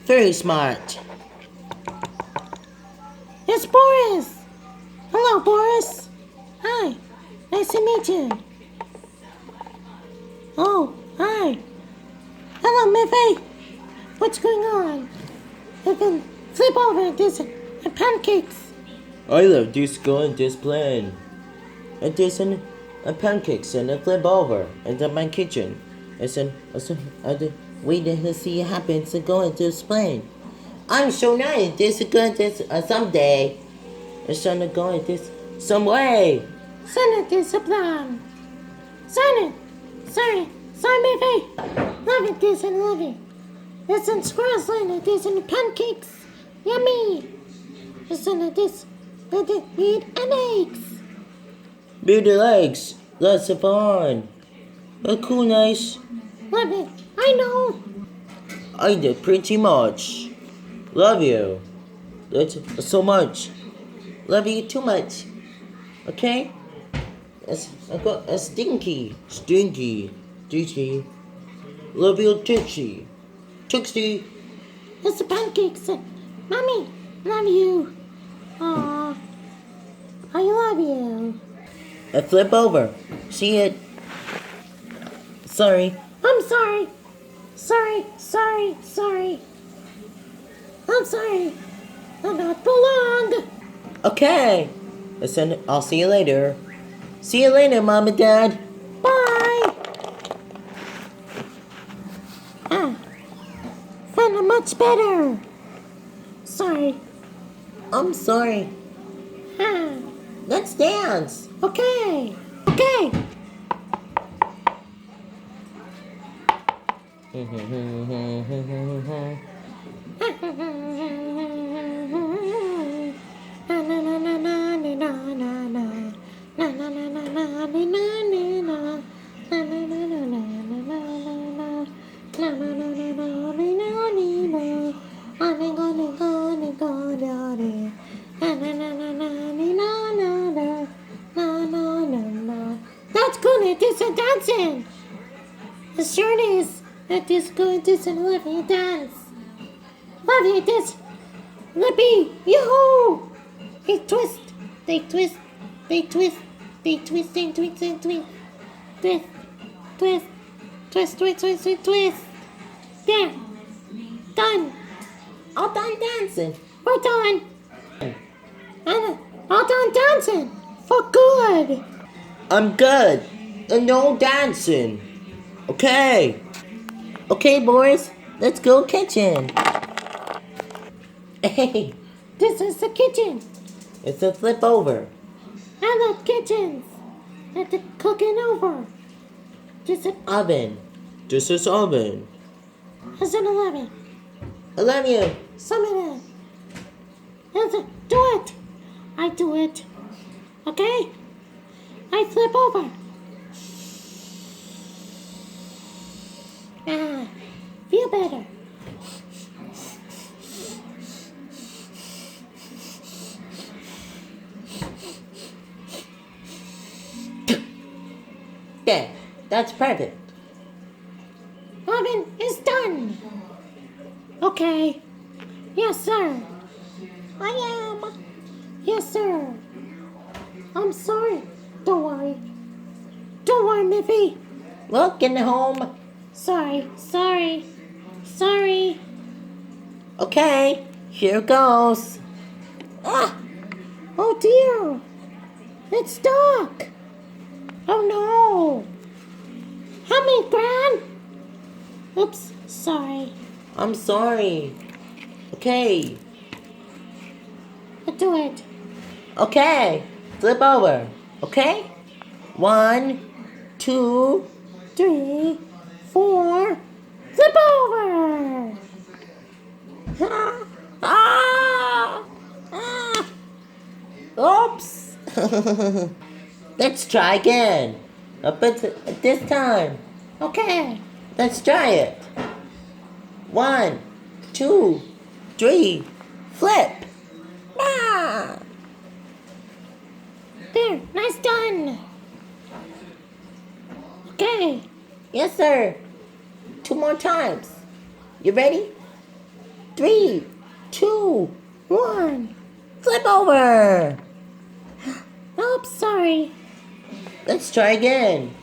Very smart. It's Boris. Hello, Boris. Hi. Nice to meet you. Oh, hi. Hello, Miffy. What's going on? You can flip over this and pancakes. I love this girl and this plan. And this and pancakes and a flip over into my kitchen. I wait to see what happens to go into explain. I'm so nice. This is good. This someday. It's gonna go in this some way. Senate is a plan. Senate. Sorry, Miffy. Love it, this and love it. This and squirrels and this and pancakes. Yummy. This and this. Eat and eggs. Beauty legs. Lots of fun. Cool, nice. Love it. I know. I did pretty much. Love you. That's so much. Love you too much. Okay? I got a stinky. Love you, Trixie. It's the pancakes. Mommy, love you. Aw, I love you. I flip over. See it? Sorry. I'm sorry. Sorry. I'm sorry. I'm not belong. Okay. Listen, I'll see you later. See you later, Mom and Dad. Bye. Feeling much better. Sorry. I'm sorry. Ah, Let's dance. okay. That's good. It is a dancing. It sure is. It is good. It is a lovely dance. Love it. This Lippy. Yoo-hoo. They twist. Twist. There. Done. All done dancing. We're done. And all done dancing. For good. I'm good. And no dancing. Okay. Okay, Boris. Let's go kitchen. Hey. This is the kitchen. It's a flip over. I love kitchens. And the cooking over. This is Oven. This is oven. It's an 11. I love you. Some of that. Do it. I do it. Okay? I flip over. Feel better. Yeah, that's perfect. Oven is done. Okay. Yes, sir. I am. Yes, sir. I'm sorry. Don't worry. Don't worry, Miffy. Welcome home. Sorry. Okay, here goes. Ah! Oh dear. It's dark. Oh no. Help me, Gran. Oops, sorry. I'm sorry. Okay. I'll do it. Okay. Flip over. Okay? 1, 2, 3, 4. Flip over. ah! Ah! Oops! Let's try again. But this time. Okay. Let's try it. 1, 2, 3. Flip. Ah! There. Nice done. Okay. Yes, sir. 2 more times. You ready? 3, 2, 1. Flip over. Oops, sorry. Let's try again.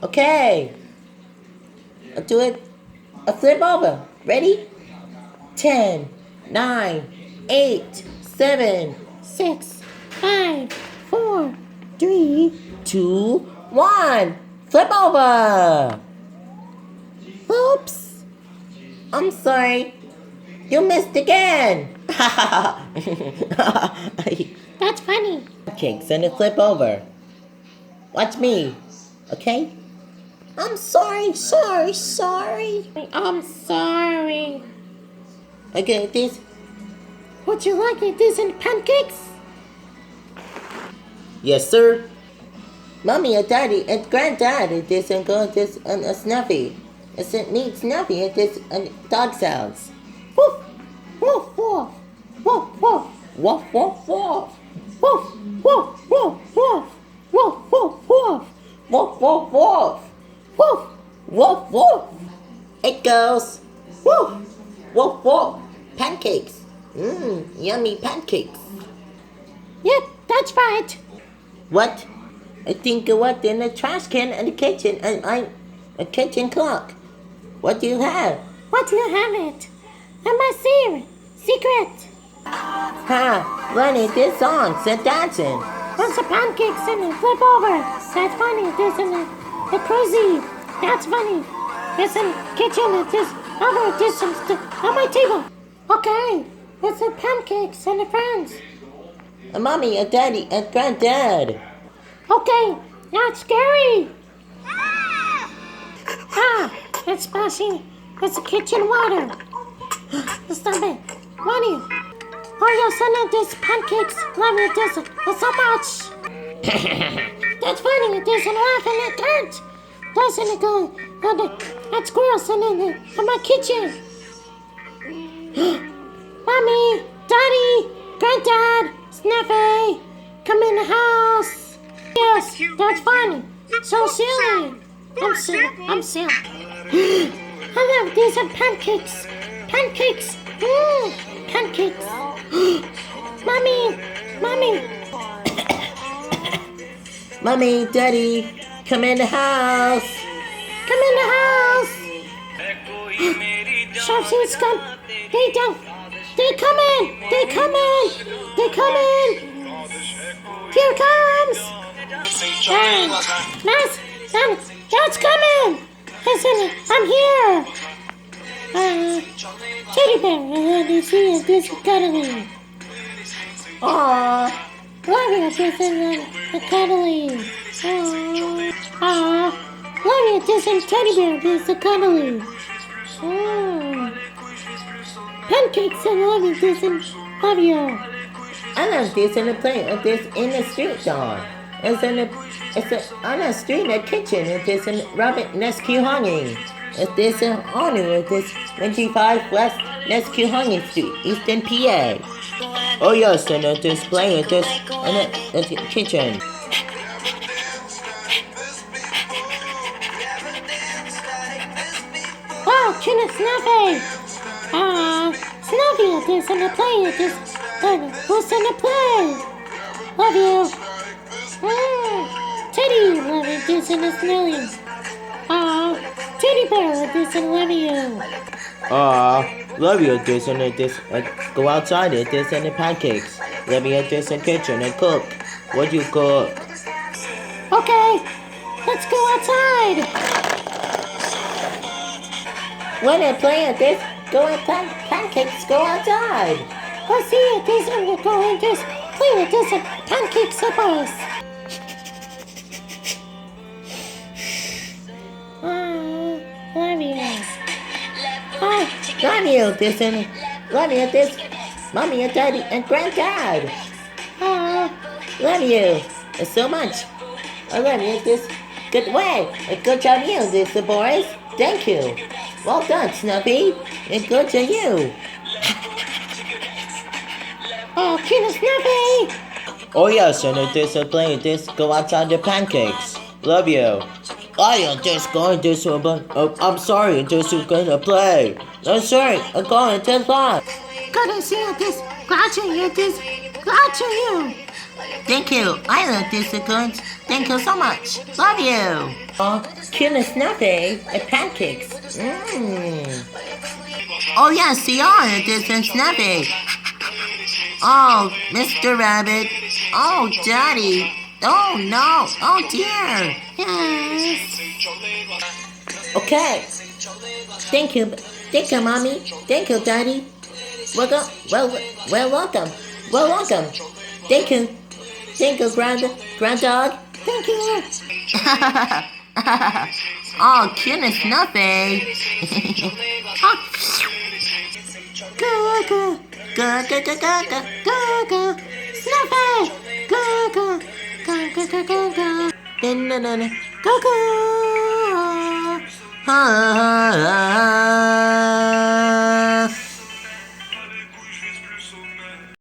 Okay. I'll do it. A flip over. Ready? 10, 9, 8, 7, 6, 5, 4, 3. 2, 1. Flip over. Oops. I'm sorry. You missed again. That's funny. Pancakes and a flip over. Watch me. Okay? I'm sorry. I'm sorry. Okay, this. Would you like it? This and pancakes? Yes, sir. Mommy and Daddy and Granddad and this and go this and a Snuffy. It's a neat Snuffy and this and dog sounds. Woof, woof, woof, woof, woof, Woof, woof, woof. woof, woof, woof, woof, woof, woof, woof, Woof, woof, woof. woof, Woof, woof. It goes. woof. Woof, woof. Pancakes. Yummy pancakes. Yep, that's right. What? I think it was in the trash can in the kitchen and a kitchen clock. What do you have? What do you have it? And my secret. Ha! Running this song, sit dancing. There's some pancakes in it. Flip over. That's funny. There's a crazy. That's funny. There's some kitchen. There's over. There's some stuff on my table. Okay. There's some pancakes and the friends. A mommy, a daddy, and granddad. Okay. Not scary. It's splashing. It's kitchen water. Stop it. Money. Oh, you're sending this pancakes. Love you this so much. That's funny. There's a laugh in the dirt. There's in the go. That squirrel's in my kitchen. Mommy, Daddy, Granddad, Snuffy, come in the house. Yes, that's funny. So silly. I'm silly. I love these are pancakes. Pancakes. Pancakes. Mommy. Mommy, daddy, come in the house. Come in the house. Sharpshoots come. They come in. Here comes. Nice. That's coming. Listen, I'm here. Teddy bear. This is cuddling. Aww. Love you, this is cuddling. Love you, this is teddy bear. This is cuddling. Pancakes and love you, this is love you. I love this in the play, this in the street dog. It's on the street, in the kitchen, it's in Robert Nesque hanging. It's this honor, it's this 25 West Nesque hanging Street, Eastern PA. Oh yes, and it is playing this in the kitchen. Wow, Chin and Snuffy. Snuffy, it is in the play, it is who's in the play. Love you. Teddy, love you, this in the snowy. Teddy bear, this and love you. Love you, this and this. Go outside, this and the pancakes. Let me at this in kitchen and cook. What you cook? Okay, let's go outside. When I play at this, Go at Pancakes, go outside. I'll see you, Jason. We're going to just play with this pancakes of us. Love you. Love you, Jason. Love you, this mommy and daddy and granddad. Love you so much. I love you, this good way. Good job, you, this Boris. Thank you. Well done, Snuffy. And good to you. Oh, Kina Snuffy. Oh yes, and it is playing this. Go outside the Pancakes. Love you. I am just going to I'm sorry, just going to play. I'm sorry, I'm going to play. Good to see you, this. Glad to you, this. Glad to you. Thank you. I love this good. Thank you so much. Love you. Oh, Kina Snuffy and Pancakes. Oh yes, they are. This is Snuffy. Oh, Mr. Rabbit. Oh, Daddy. Oh, no. Oh, dear. Yes. Okay. Thank you. Thank you, Mommy. Thank you, Daddy. Welcome. Welcome. Thank you. Thank you, Granddog. Thank you. Oh, cute and Snuffy. Gaga. Gaga, gaga, gaga. Gaga. Snuffy. Gaga. Gaga, gaga, gaga. Na-na-na. Gaga. Ah.